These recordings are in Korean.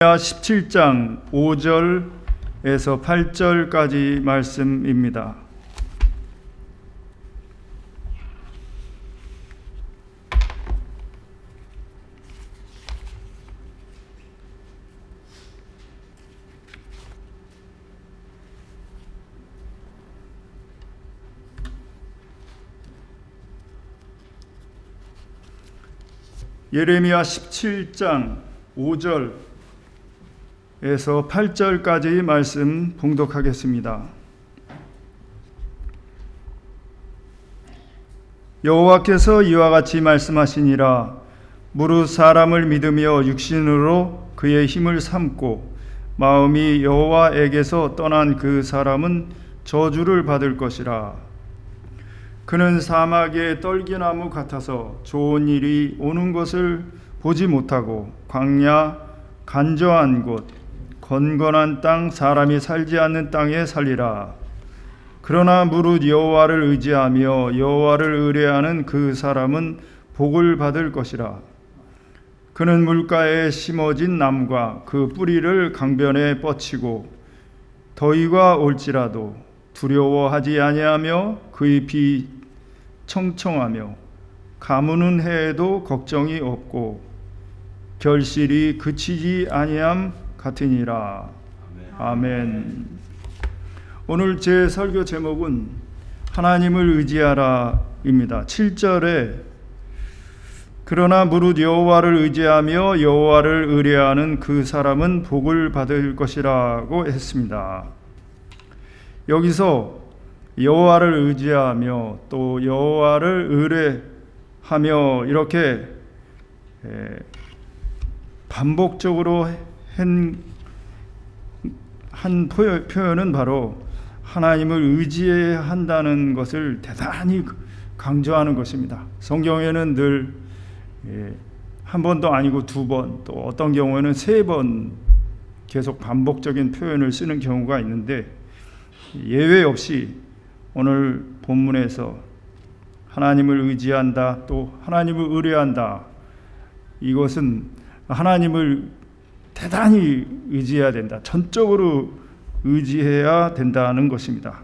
17장 5절에서 8절까지 말씀입니다. 예레미야 17장 5절에서 8절까지 말씀 봉독하겠습니다. 여호와께서 이와 같이 말씀하시니라. 무릇 사람을 믿으며 육신으로 그의 힘을 삼고 마음이 여호와에게서 떠난 그 사람은 저주를 받을 것이라. 그는 사막의 떨기나무 같아서 좋은 일이 오는 것을 보지 못하고 광야 간저한 곳 건건한 땅 사람이 살지 않는 땅에 살리라. 그러나 무릇 여호와를 의지하며 여호와를 의뢰하는 그 사람은 복을 받을 것이라. 그는 물가에 심어진 나무가 그 뿌리를 강변에 뻗치고 더위가 올지라도 두려워하지 아니하며 그 잎이 청청하며 가무는 해에도 걱정이 없고 결실이 그치지 아니함 같으니라. 아멘. 오늘 제 설교 제목은 하나님을 의지하라입니다. 7절에 그러나 무릇 여호와를 의지하며 여호와를 의뢰하는 그 사람은 복을 받을 것이라고 했습니다. 여기서 여호와를 의지하며 또 여호와를 의뢰하며 이렇게 반복적으로 한 표현은 바로 하나님을 의지해야 한다는 것을 대단히 강조하는 것입니다. 성경에는 늘 한 번도 아니고 두 번, 또 어떤 경우에는 세 번 계속 반복적인 표현을 쓰는 경우가 있는데 예외 없이 오늘 본문에서 하나님을 의지한다, 또 하나님을 의뢰한다, 이것은 하나님을 대단히 의지해야 된다, 전적으로 의지해야 된다는 것입니다.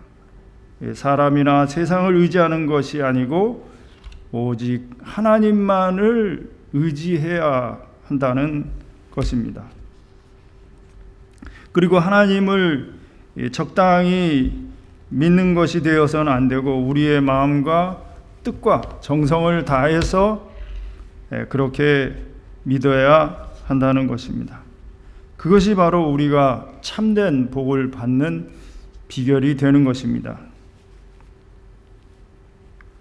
사람이나 세상을 의지하는 것이 아니고 오직 하나님만을 의지해야 한다는 것입니다. 그리고 하나님을 적당히 믿는 것이 되어서는 안 되고 우리의 마음과 뜻과 정성을 다해서 그렇게 믿어야 한다는 것입니다. 그것이 바로 우리가 참된 복을 받는 비결이 되는 것입니다.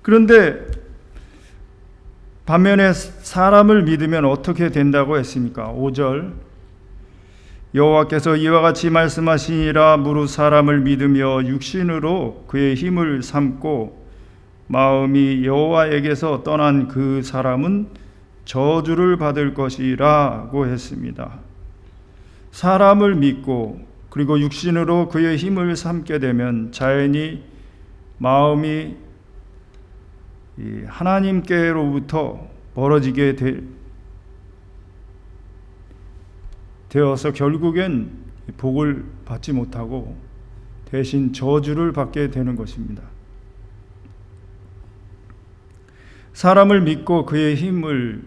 그런데 반면에 사람을 믿으면 어떻게 된다고 했습니까? 5절 여호와께서 이와 같이 말씀하시니라. 무릇 사람을 믿으며 육신으로 그의 힘을 삼고 마음이 여호와에게서 떠난 그 사람은 저주를 받을 것이라고 했습니다. 사람을 믿고 그리고 육신으로 그의 힘을 삼게 되면 자연히 마음이 하나님께로부터 멀어지게 되어서 결국엔 복을 받지 못하고 대신 저주를 받게 되는 것입니다. 사람을 믿고 그의 힘을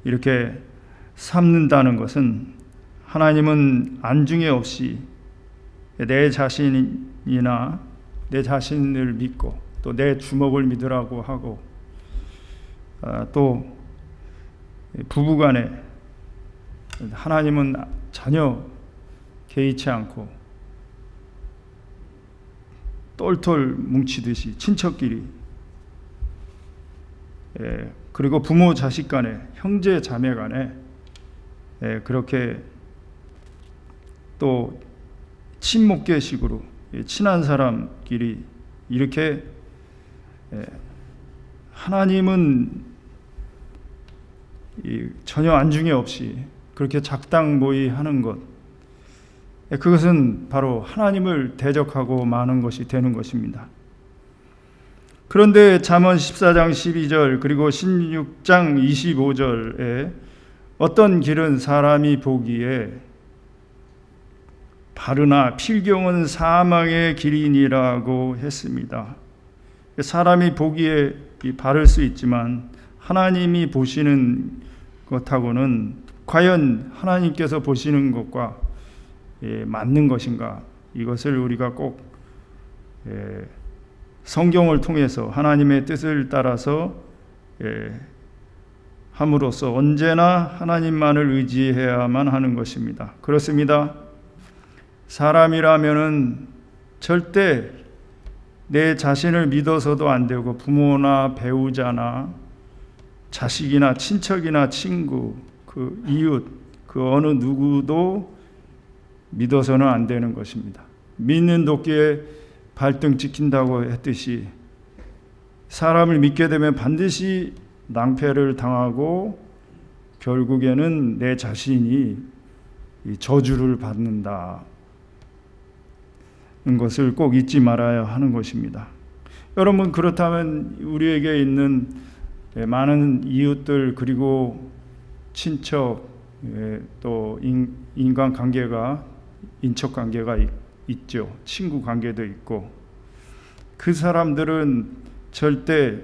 이렇게 삼는다는 것은 하나님은 안중에 없이 내 자신이나 내 자신을 믿고 또 내 주먹을 믿으라고 하고 또 부부간에 하나님은 전혀 개의치 않고 똘똘 뭉치듯이 친척끼리 그리고 부모 자식 간에 형제 자매 간에 그렇게 또 친목계식으로 친한 사람끼리 이렇게 하나님은 전혀 안중에 없이 그렇게 작당모의 하는 것, 그것은 바로 하나님을 대적하고 마는 것이 되는 것입니다. 그런데 잠언 14장 12절 그리고 16장 25절에 어떤 길은 사람이 보기에 바르나 필경은 사망의 길이니라고 했습니다. 사람이 보기에 바를 수 있지만 하나님이 보시는 것하고는 과연 하나님께서 보시는 것과 맞는 것인가? 이것을 우리가 꼭 성경을 통해서 하나님의 뜻을 따라서 함으로써 언제나 하나님만을 의지해야만 하는 것입니다. 그렇습니다. 사람이라면은 절대 내 자신을 믿어서도 안 되고 부모나 배우자나 자식이나 친척이나 친구, 그 이웃, 그 어느 누구도 믿어서는 안 되는 것입니다. 믿는 도끼에 발등 찍힌다고 했듯이 사람을 믿게 되면 반드시 낭패를 당하고 결국에는 내 자신이 저주를 받는다. 것을 꼭 잊지 말아야 하는 것입니다. 여러분, 그렇다면 우리에게 있는 많은 이웃들 그리고 친척 또 인간관계가 인척관계가 있죠. 친구 관계도 있고 그 사람들은 절대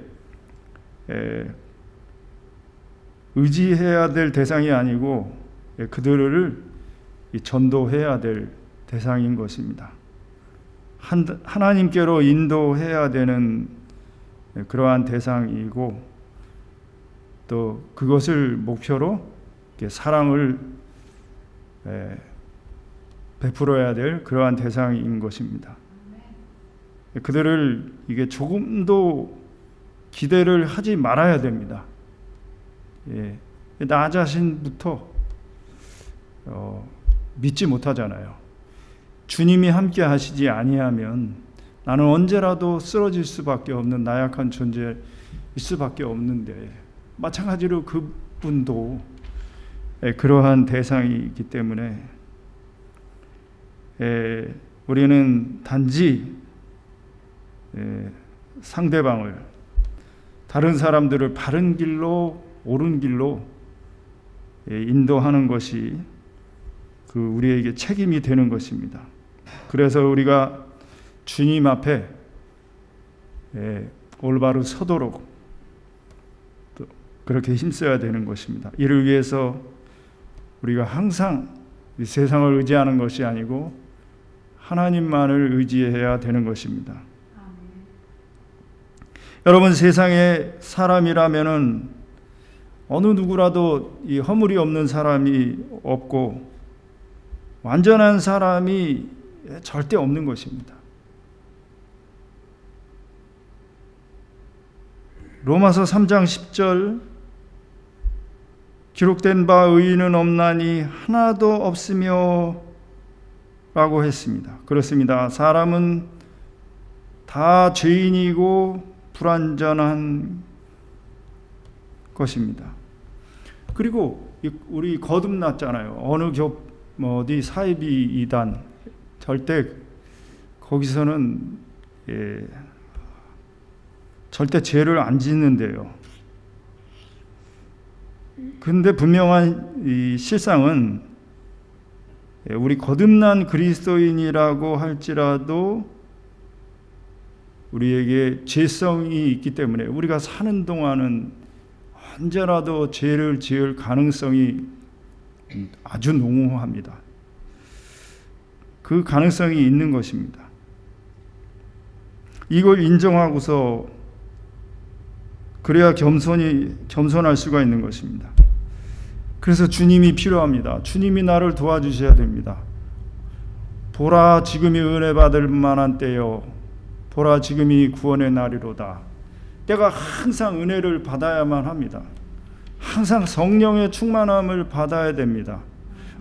의지해야 될 대상이 아니고 그들을 전도해야 될 대상인 것입니다. 하나님께로 인도해야 되는 그러한 대상이고 또 그것을 목표로 사랑을 베풀어야 될 그러한 대상인 것입니다. 그들을 이게 조금도 기대를 하지 말아야 됩니다. 나 자신부터 믿지 못하잖아요. 주님이 함께 하시지 아니하면 나는 언제라도 쓰러질 수밖에 없는 나약한 존재일 수밖에 없는데 마찬가지로 그분도 그러한 대상이기 때문에 우리는 단지 상대방을 다른 사람들을 바른 길로 옳은 길로 인도하는 것이 우리에게 책임이 되는 것입니다. 그래서 우리가 주님 앞에 올바로 서도록 또 그렇게 힘써야 되는 것입니다. 이를 위해서 우리가 항상 이 세상을 의지하는 것이 아니고 하나님만을 의지해야 되는 것입니다. 여러분, 세상에 사람이라면은 어느 누구라도 이 허물이 없는 사람이 없고 완전한 사람이 절대 없는 것입니다. 로마서 3장 10절 기록된 바 의인은 없나니 하나도 없으며 라고 했습니다. 그렇습니다. 사람은 다 죄인이고 불완전한 것입니다. 그리고 우리 거듭났잖아요. 어느 어디 사이비 이단 절대 거기서는 절대 죄를 안 짓는데요. 근데 분명한 이 실상은 우리 거듭난 그리스도인이라고 할지라도 우리에게 죄성이 있기 때문에 우리가 사는 동안은 언제라도 죄를 지을 가능성이 아주 농후합니다. 그 가능성이 있는 것입니다. 이걸 인정하고서 그래야 겸손할 수가 있는 것입니다. 그래서 주님이 필요합니다. 주님이 나를 도와주셔야 됩니다. 보라, 지금이 은혜 받을 만한 때요. 보라, 지금이 구원의 날이로다. 내가 항상 은혜를 받아야만 합니다. 항상 성령의 충만함을 받아야 됩니다.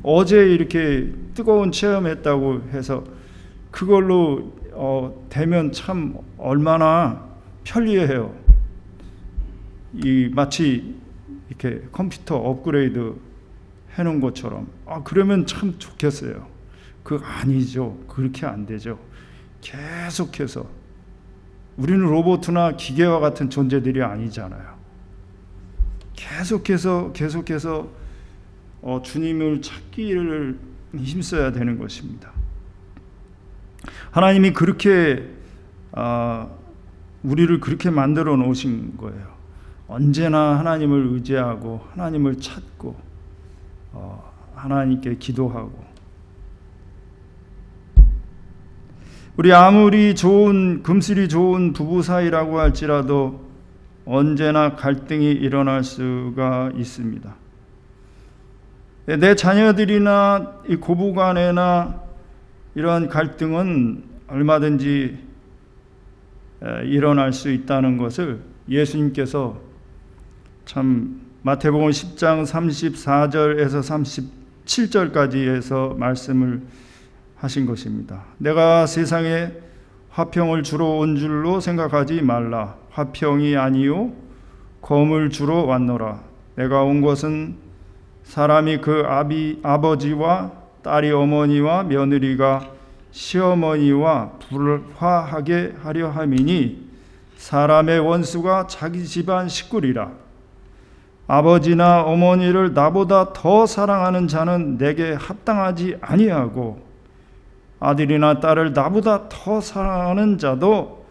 어제 이렇게 뜨거운 체험했다고 해서 그걸로 되면 참 얼마나 편리해요. 마치 이렇게 컴퓨터 업그레이드 해놓은 것처럼 그러면 참 좋겠어요. 그거 아니죠. 그렇게 안 되죠. 계속해서 우리는 로봇이나 기계와 같은 존재들이 아니잖아요. 계속해서 주님을 찾기를 힘써야 되는 것입니다. 하나님이 그렇게 우리를 그렇게 만들어 놓으신 거예요. 언제나 하나님을 의지하고 하나님을 찾고 하나님께 기도하고. 우리 아무리 금슬이 좋은 부부 사이라고 할지라도 언제나 갈등이 일어날 수가 있습니다. 내 자녀들이나 이 고부간에나 이러한 갈등은 얼마든지 일어날 수 있다는 것을 예수님께서 참 마태복음 10장 34절에서 37절까지에서 말씀을 하신 것입니다. 내가 세상에 화평을 주러 온 줄로 생각하지 말라. 화평이 아니요 검을 주러 왔노라. 내가 온 것은 사람이 그 아버지와 딸이 어머니와 며느리가 시어머니와 불화하게 하려 함이니 사람의 원수가 자기 집안 식구리라. 아버지나 어머니를 나보다 더 사랑하는 자는 내게 합당하지 아니하고 아들이나 딸을 나보다 더 사랑하는 자도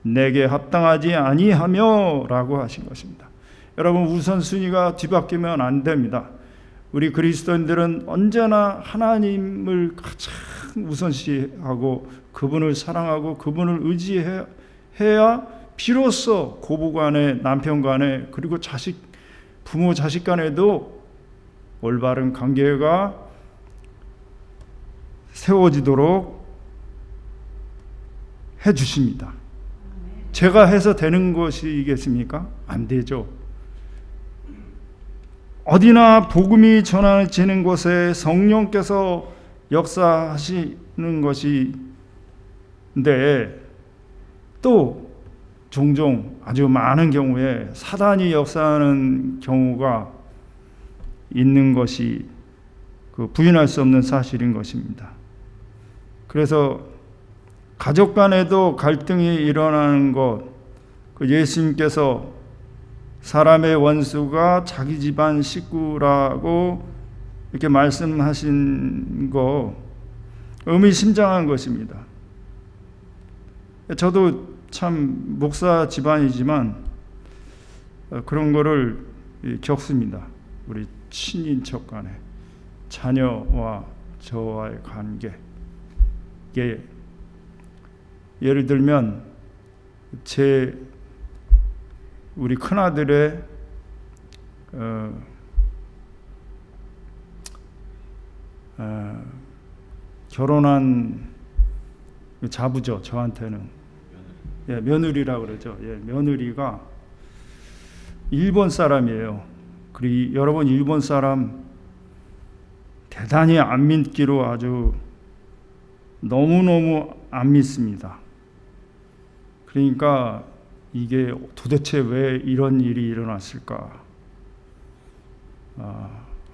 내게 합당하지 아니하며 라고 하신 것입니다. 여러분, 우선순위가 뒤바뀌면 안 됩니다. 우리 그리스도인들은 언제나 하나님을 가장 우선시하고 그분을 사랑하고 그분을 의지해야 비로소 고부간에, 남편간에, 그리고 부모 자식 간에도 올바른 관계가 세워지도록 해주십니다. 제가 해서 되는 것이겠습니까? 안 되죠. 어디나 복음이 전해지는 곳에 성령께서 역사하시는 것인데 또 종종 아주 많은 경우에 사단이 역사하는 경우가 있는 것이 부인할 수 없는 사실인 것입니다. 그래서 가족 간에도 갈등이 일어나는 것, 예수님께서 사람의 원수가 자기 집안 식구라고 이렇게 말씀하신 거 의미심장한 것입니다. 저도 참 목사 집안이지만 그런 거를 겪습니다. 우리 친인척 간에, 자녀와 저와의 관계. 이게 예를 들면 우리 큰아들의 결혼한 자부죠. 저한테는 며느리라고 그러죠. 며느리가 일본 사람이에요. 그리고 여러분, 일본 사람 대단히 안 믿기로 아주 너무너무 안 믿습니다. 그러니까 이게 도대체 왜 이런 일이 일어났을까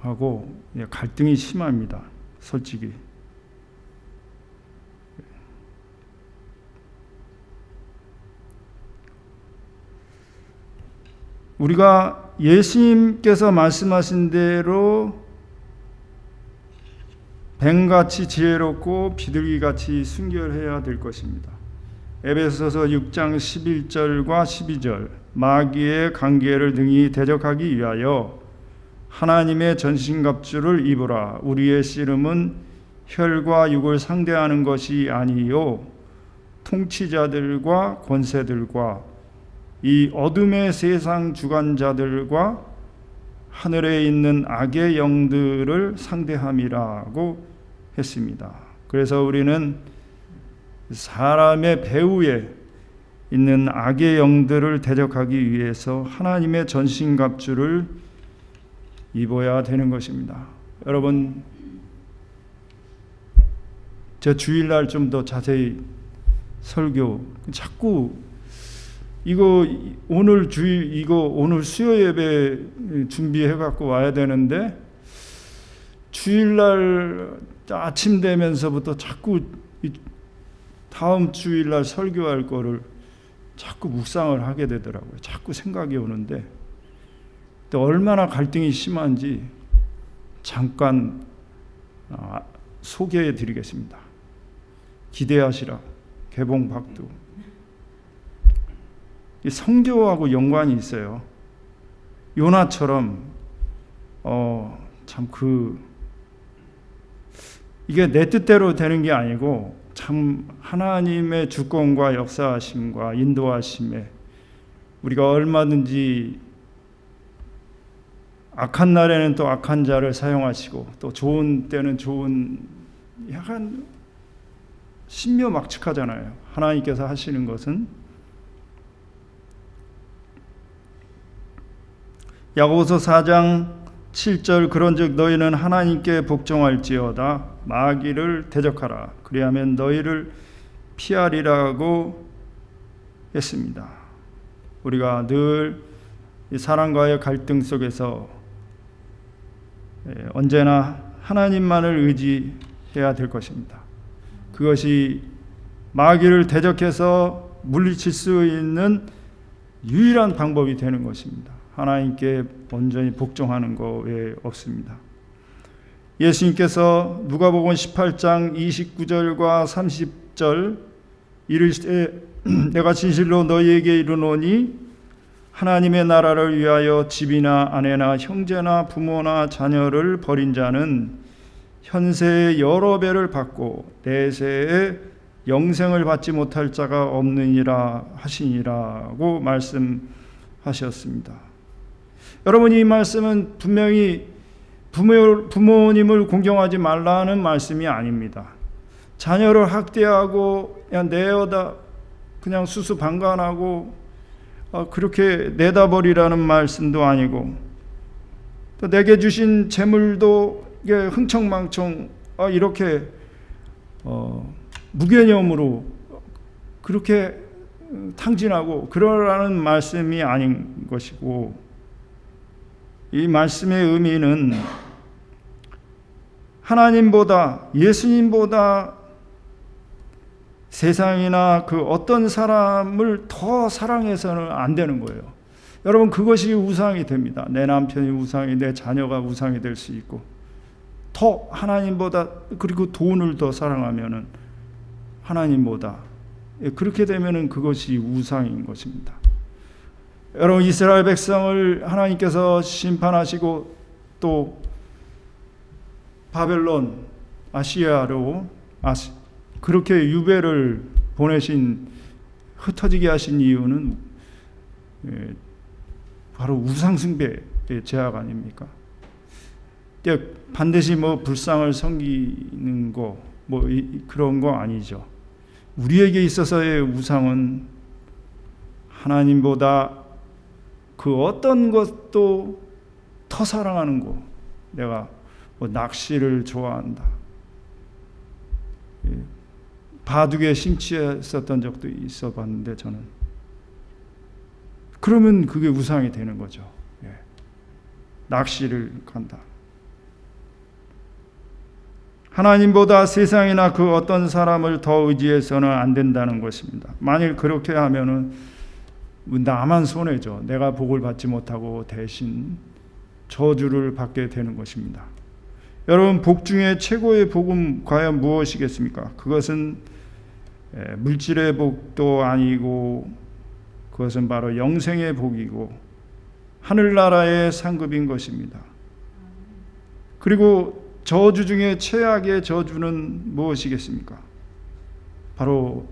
하고 갈등이 심합니다. 솔직히. 우리가 예수님께서 말씀하신 대로 뱀같이 지혜롭고 비둘기같이 순결해야 될 것입니다. 에베소서 6장 11절과 12절, 마귀의 관계를 능히 대적하기 위하여 하나님의 전신갑주를 입으라. 우리의 씨름은 혈과 육을 상대하는 것이 아니요 통치자들과 권세들과 이 어둠의 세상 주관자들과 하늘에 있는 악의 영들을 상대함이라고 했습니다. 그래서 우리는 사람의 배후에 있는 악의 영들을 대적하기 위해서 하나님의 전신갑주를 입어야 되는 것입니다. 여러분, 제 주일날 좀 더 자세히 설교, 자꾸 오늘 수요 예배 준비해 갖고 와야 되는데 주일날 아침 되면서부터 자꾸 다음 주일날 설교할 거를 자꾸 묵상을 하게 되더라고요. 자꾸 생각이 오는데 또 얼마나 갈등이 심한지 잠깐 소개해 드리겠습니다. 기대하시라. 개봉박두. 이 성교하고 연관이 있어요. 요나처럼 참 이게 내 뜻대로 되는 게 아니고 참 하나님의 주권과 역사하심과 인도하심에 우리가 얼마든지 악한 날에는 또 악한 자를 사용하시고 또 좋은 때는 좋은, 약간 신묘막측하잖아요. 하나님께서 하시는 것은. 야고보서 4장 7절 그런즉 너희는 하나님께 복종할지어다 마귀를 대적하라 그리하면 너희를 피하리라고 했습니다. 우리가 늘 사랑과의 갈등 속에서 언제나 하나님만을 의지해야 될 것입니다. 그것이 마귀를 대적해서 물리칠 수 있는 유일한 방법이 되는 것입니다. 하나님께 온전히 복종하는 것 외에 없습니다. 예수님께서 누가복음 18장 29절과 30절 이르시되 내가 진실로 너희에게 이르노니 하나님의 나라를 위하여 집이나 아내나 형제나 부모나 자녀를 버린 자는 현세의 여러 배를 받고 내세에 영생을 받지 못할 자가 없느니라 하시니라고 말씀하셨습니다. 여러분, 이 말씀은 분명히 부모님을 공경하지 말라는 말씀이 아닙니다. 자녀를 학대하고 그냥 내어다 그냥 수수방관하고 그렇게 내다버리라는 말씀도 아니고, 또 내게 주신 재물도 흥청망청 이렇게 무개념으로 그렇게 탕진하고 그러라는 말씀이 아닌 것이고, 이 말씀의 의미는 하나님보다 예수님보다 세상이나 그 어떤 사람을 더 사랑해서는 안 되는 거예요. 여러분, 그것이 우상이 됩니다. 내 남편이 우상이, 내 자녀가 우상이 될 수 있고, 더 하나님보다, 그리고 돈을 더 사랑하면은 하나님보다, 그렇게 되면은 그것이 우상인 것입니다. 여러분, 이스라엘 백성을 하나님께서 심판하시고 또 바벨론, 아시아로 그렇게 유배를 보내신, 흩어지게 하신 이유는 바로 우상숭배의 죄악 아닙니까? 반드시 불상을 섬기는 거 그런 거 아니죠. 우리에게 있어서의 우상은 하나님보다 그 어떤 것도 더 사랑하는 거. 내가 낚시를 좋아한다. 바둑에 심취했었던 적도 있어 봤는데 저는. 그러면 그게 우상이 되는 거죠. 낚시를 간다. 하나님보다 세상이나 그 어떤 사람을 더 의지해서는 안 된다는 것입니다. 만일 그렇게 하면은 나만 손해죠. 내가 복을 받지 못하고 대신 저주를 받게 되는 것입니다. 여러분, 복 중에 최고의 복은 과연 무엇이겠습니까? 그것은 물질의 복도 아니고 그것은 바로 영생의 복이고 하늘나라의 상급인 것입니다. 그리고 저주 중에 최악의 저주는 무엇이겠습니까? 바로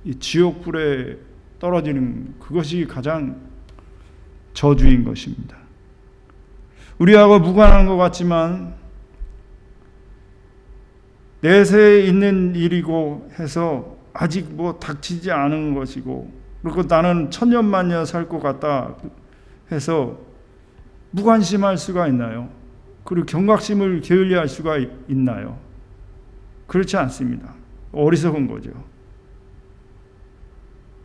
이 지옥불에 떨어지는 그것이 가장 저주인 것입니다. 우리하고 무관한 것 같지만 내세에 있는 일이고 해서 아직 닥치지 않은 것이고, 그리고 나는 천년만년 살 것 같다 해서 무관심할 수가 있나요? 그리고 경각심을 게을리할 수가 있나요? 그렇지 않습니다. 어리석은 거죠.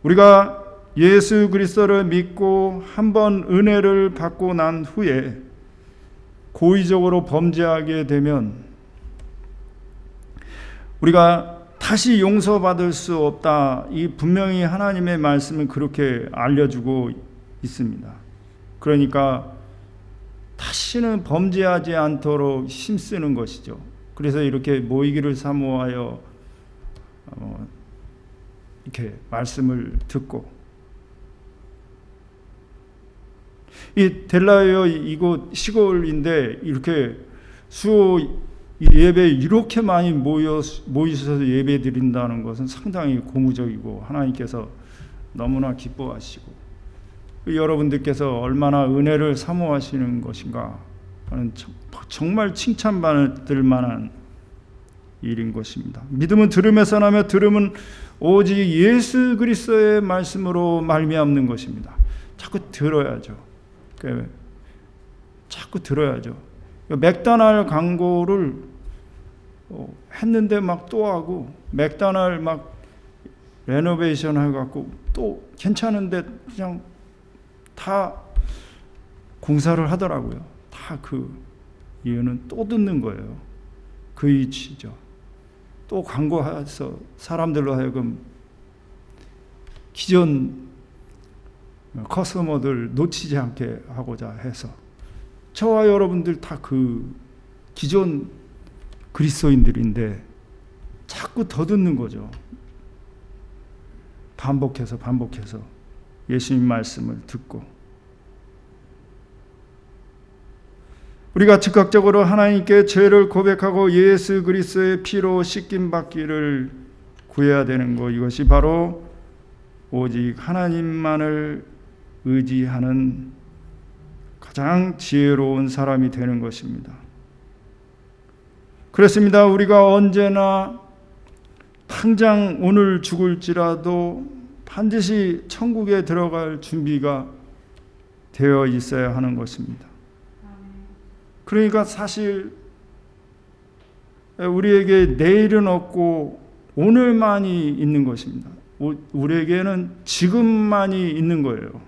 우리가 예수 그리스도를 믿고 한번 은혜를 받고 난 후에 고의적으로 범죄하게 되면 우리가 다시 용서받을 수 없다. 이 분명히 하나님의 말씀은 그렇게 알려주고 있습니다. 그러니까 다시는 범죄하지 않도록 힘쓰는 것이죠. 그래서 이렇게 모이기를 사모하여 이렇게 말씀을 듣고, 이 델라웨어 이곳 시골인데 이렇게 수요 예배 이렇게 많이 모이셔서 예배 드린다는 것은 상당히 고무적이고 하나님께서 너무나 기뻐하시고 여러분들께서 얼마나 은혜를 사모하시는 것인가 하는 정말 칭찬받을 만한 일인 것입니다. 믿음은 들음에서 나며 들음은 오직 예수 그리스도의 말씀으로 말미암는 것입니다. 자꾸 들어야죠. 자꾸 들어야죠. 맥도날드 광고를 했는데 막 또 하고, 맥도날드 막 레노베이션 해갖고 또 괜찮은데 그냥 다 공사를 하더라고요. 다 그 이유는 또 듣는 거예요. 그 이치죠. 또 광고해서 사람들로 하여금 기존 커스터머들 놓치지 않게 하고자 해서 저와 여러분들 다 그 기존 그리스도인들인데 자꾸 더 듣는 거죠. 반복해서 예수님 말씀을 듣고, 우리가 즉각적으로 하나님께 죄를 고백하고 예수 그리스도의 피로 씻김 받기를 구해야 되는 것, 이것이 바로 오직 하나님만을 의지하는 가장 지혜로운 사람이 되는 것입니다. 그렇습니다. 우리가 언제나 당장 오늘 죽을지라도 반드시 천국에 들어갈 준비가 되어 있어야 하는 것입니다. 그러니까 사실 우리에게 내일은 없고 오늘만이 있는 것입니다. 우리에게는 지금만이 있는 거예요.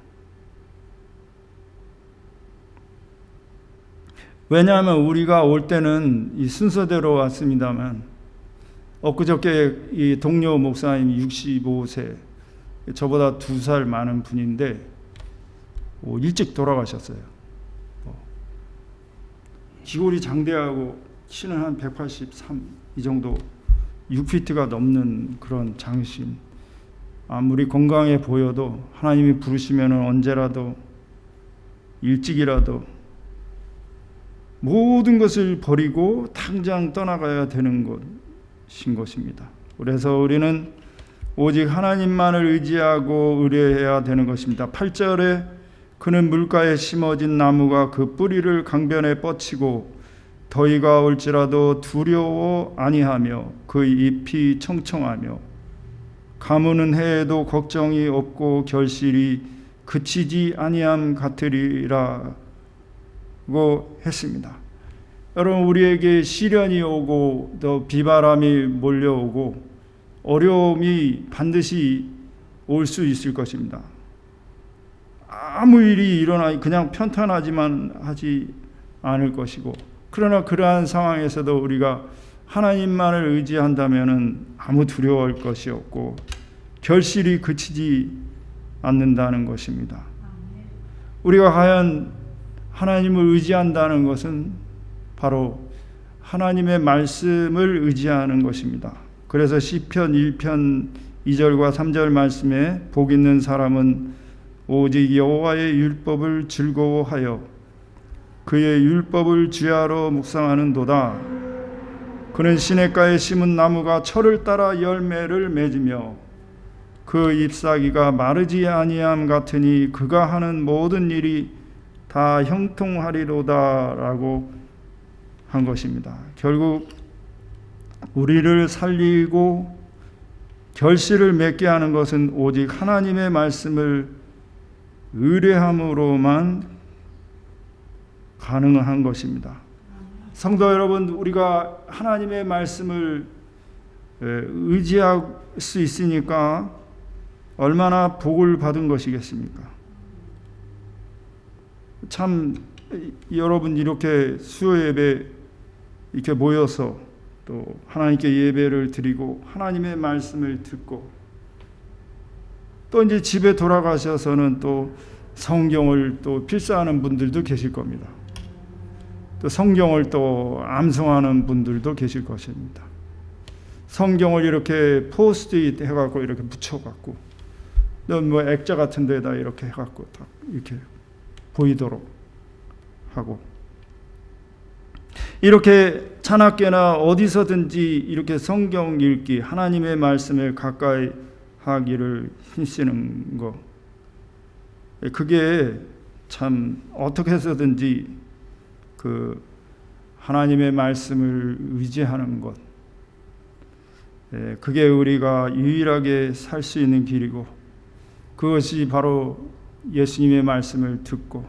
왜냐하면 우리가 올 때는 이 순서대로 왔습니다만, 엊그저께 이 동료 목사님 65세, 저보다 2살 많은 분인데 일찍 돌아가셨어요. 기골이 장대하고 키는 한 183 이 정도, 6피트가 넘는 그런 장신. 아무리 건강해 보여도 하나님이 부르시면 언제라도 일찍이라도 모든 것을 버리고 당장 떠나가야 되는 것인 것입니다. 그래서 우리는 오직 하나님만을 의지하고 의뢰해야 되는 것입니다. 8절에 그는 물가에 심어진 나무가 그 뿌리를 강변에 뻗치고 더위가 올지라도 두려워 아니하며 그 잎이 청청하며 가무는 해에도 걱정이 없고 결실이 그치지 아니함 같으리라고 했습니다. 여러분, 우리에게 시련이 오고 또 비바람이 몰려오고 어려움이 반드시 올 수 있을 것입니다. 아무 일이 일어나 그냥 편탄하지만 하지 않을 것이고, 그러나 그러한 상황에서도 우리가 하나님만을 의지한다면 아무 두려워할 것이 없고 결실이 그치지 않는다는 것입니다. 우리가 과연 하나님을 의지한다는 것은 바로 하나님의 말씀을 의지하는 것입니다. 그래서 시편 1편 2절과 3절 말씀에 복 있는 사람은 오직 여호와의 율법을 즐거워하여 그의 율법을 주야로 묵상하는도다. 그는 시냇가에 심은 나무가 철을 따라 열매를 맺으며 그 잎사귀가 마르지 아니함 같으니 그가 하는 모든 일이 다 형통하리로다라고 한 것입니다. 결국 우리를 살리고 결실을 맺게 하는 것은 오직 하나님의 말씀을 의뢰함으로만 가능한 것입니다. 성도 여러분, 우리가 하나님의 말씀을 의지할 수 있으니까 얼마나 복을 받은 것이겠습니까? 참 여러분 이렇게 수요 예배 이렇게 모여서 또 하나님께 예배를 드리고 하나님의 말씀을 듣고 또 이제 집에 돌아가셔서는 또 성경을 또 필사하는 분들도 계실 겁니다. 또 성경을 또 암송하는 분들도 계실 것입니다. 성경을 이렇게 포스트잇 해갖고 이렇게 붙여갖고 또 뭐 액자 같은 데다 이렇게 해갖고 딱 이렇게 보이도록 하고, 이렇게 찬학계나 어디서든지 이렇게 성경 읽기, 하나님의 말씀을 가까이 하기를 힘쓰는 것, 그게 참 어떻게 해서든지 그 하나님의 말씀을 의지하는 것, 그게 우리가 유일하게 살 수 있는 길이고, 그것이 바로 예수님의 말씀을 듣고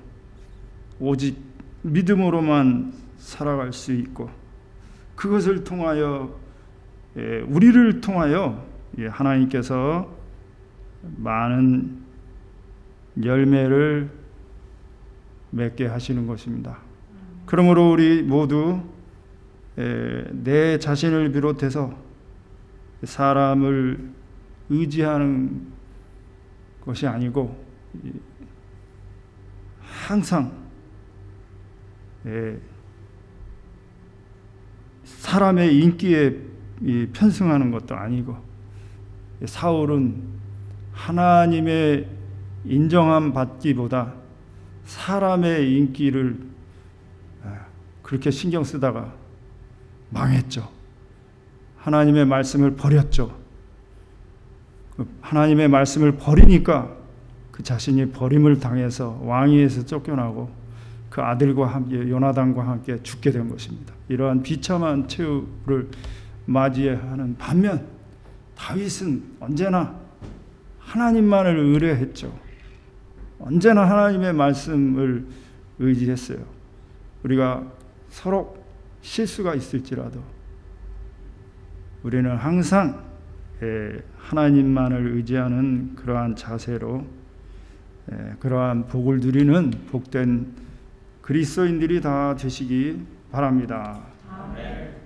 오직 믿음으로만 살아갈 수 있고, 그것을 통하여 우리를 통하여 하나님께서 많은 열매를 맺게 하시는 것입니다. 그러므로 우리 모두 내 자신을 비롯해서 사람을 의지하는 것이 아니고 항상 사람의 인기에 편승하는 것도 아니고, 사울은 하나님의 인정함 받기보다 사람의 인기를 그렇게 신경 쓰다가 망했죠. 하나님의 말씀을 버렸죠. 하나님의 말씀을 버리니까 그 자신이 버림을 당해서 왕위에서 쫓겨나고 그 아들과 함께 요나단과 함께 죽게 된 것입니다. 이러한 비참한 최후를 맞이하는 반면 다윗은 언제나 하나님만을 의뢰했죠. 언제나 하나님의 말씀을 의지했어요. 우리가 서로 실수가 있을지라도 우리는 항상 하나님만을 의지하는 그러한 자세로 그러한 복을 누리는 복된 그리스도인들이 다 되시기 바랍니다. 아멘.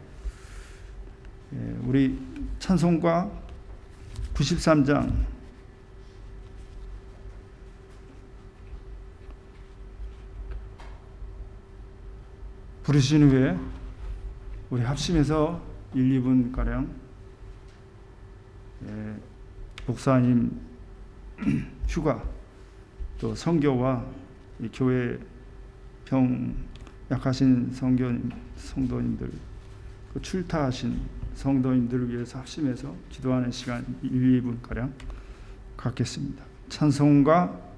우리 찬송가 93장 부르신 후에 우리 합심해서 1, 2분 가량 목사님 휴가, 또 선교와 교회 병 약하신 성도님들, 출타하신 성도님들을 위해서 합심해서 기도하는 시간 1, 2분 가량 갖겠습니다. 찬송가